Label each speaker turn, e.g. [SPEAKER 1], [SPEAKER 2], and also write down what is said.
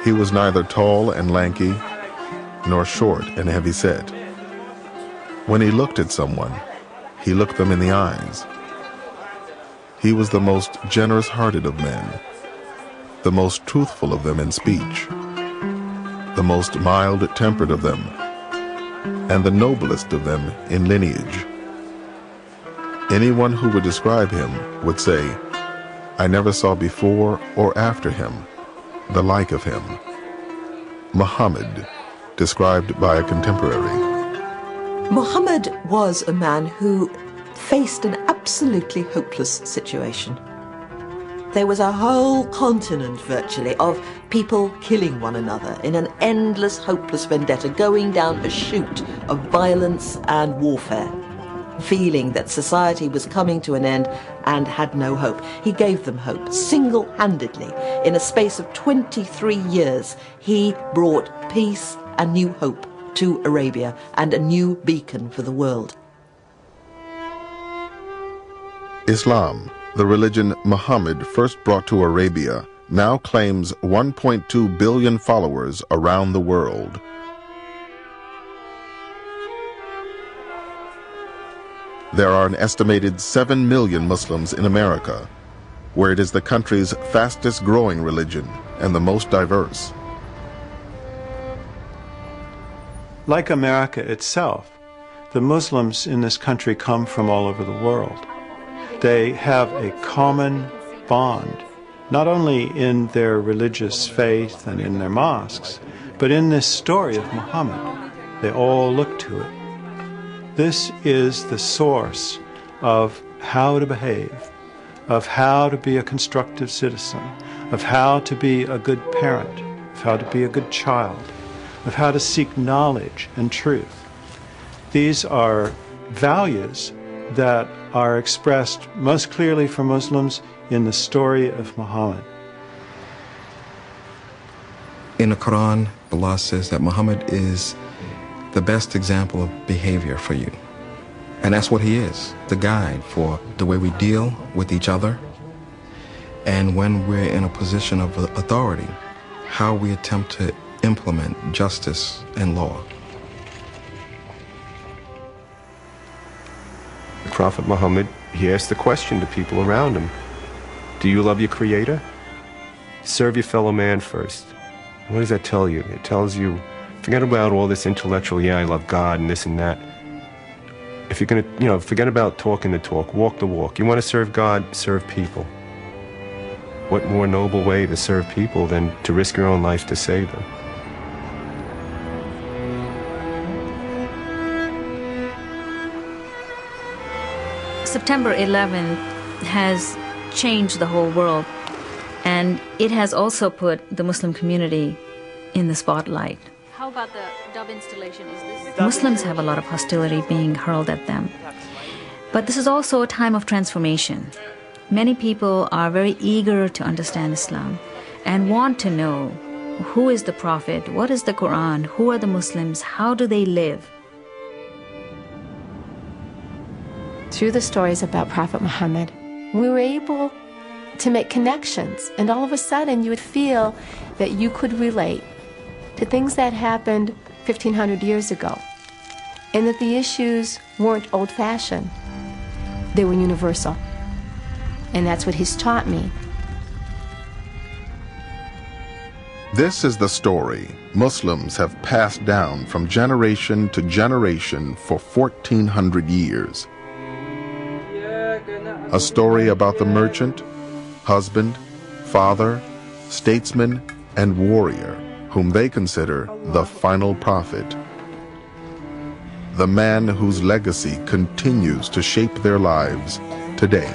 [SPEAKER 1] He was neither tall and lanky, nor short and heavy-set. When he looked at someone, he looked them in the eyes. He was the most generous-hearted of men, the most truthful of them in speech, the most mild-tempered of them, and the noblest of them in lineage. Anyone who would describe him would say, "I never saw before or after him the like of him." Muhammad, described by a contemporary.
[SPEAKER 2] Muhammad was a man who faced an absolutely hopeless situation. There was a whole continent, virtually, of people killing one another in an endless, hopeless vendetta, going down a chute of violence and warfare, feeling that society was coming to an end and had no hope. He gave them hope, single-handedly. In a space of 23 years, he brought peace and new hope to Arabia and a new beacon for the world.
[SPEAKER 1] Islam, the religion Muhammad first brought to Arabia, now claims 1.2 billion followers around the world. There are an estimated 7 million Muslims in America, where it is the country's fastest growing religion and the most diverse.
[SPEAKER 3] Like America itself, the Muslims in this country come from all over the world. They have a common bond, not only in their religious faith and in their mosques, but in this story of Muhammad. They all look to it. This is the source of how to behave, of how to be a constructive citizen, of how to be a good parent, of how to be a good child, of how to seek knowledge and truth. These are values that are expressed most clearly for Muslims in the story of Muhammad.
[SPEAKER 4] In the Quran, Allah says that Muhammad is the best example of behavior for you. And that's what he is, the guide for the way we deal with each other, and when we're in a position of authority, how we attempt to implement justice and law.
[SPEAKER 5] The Prophet Muhammad, he asked the question to people around him, do you love your Creator? Serve your fellow man first. What does that tell you? It tells you, forget about all this intellectual, yeah, I love God and this and that. If you're going to, forget about talking the talk, walk the walk. You want to serve God, serve people. What more noble way to serve people than to risk your own life to save them?
[SPEAKER 6] September 11th has changed the whole world, and it has also put the Muslim community in the spotlight.
[SPEAKER 7] How about the dove installation? Is this...
[SPEAKER 6] Muslims have a lot of hostility being hurled at them. But this is also a time of transformation. Many people are very eager to understand Islam and want to know who is the Prophet, what is the Quran, who are the Muslims, how do they live?
[SPEAKER 8] Through the stories about Prophet Muhammad, we were able to make connections, and all of a sudden you would feel that you could relate to things that happened 1,500 years ago, and that the issues weren't old-fashioned, they were universal. And that's what he's taught me.
[SPEAKER 1] This is the story Muslims have passed down from generation to generation for 1,400 years. A story about the merchant, husband, father, statesman, and warrior whom they consider the final prophet. The man whose legacy continues to shape their lives today.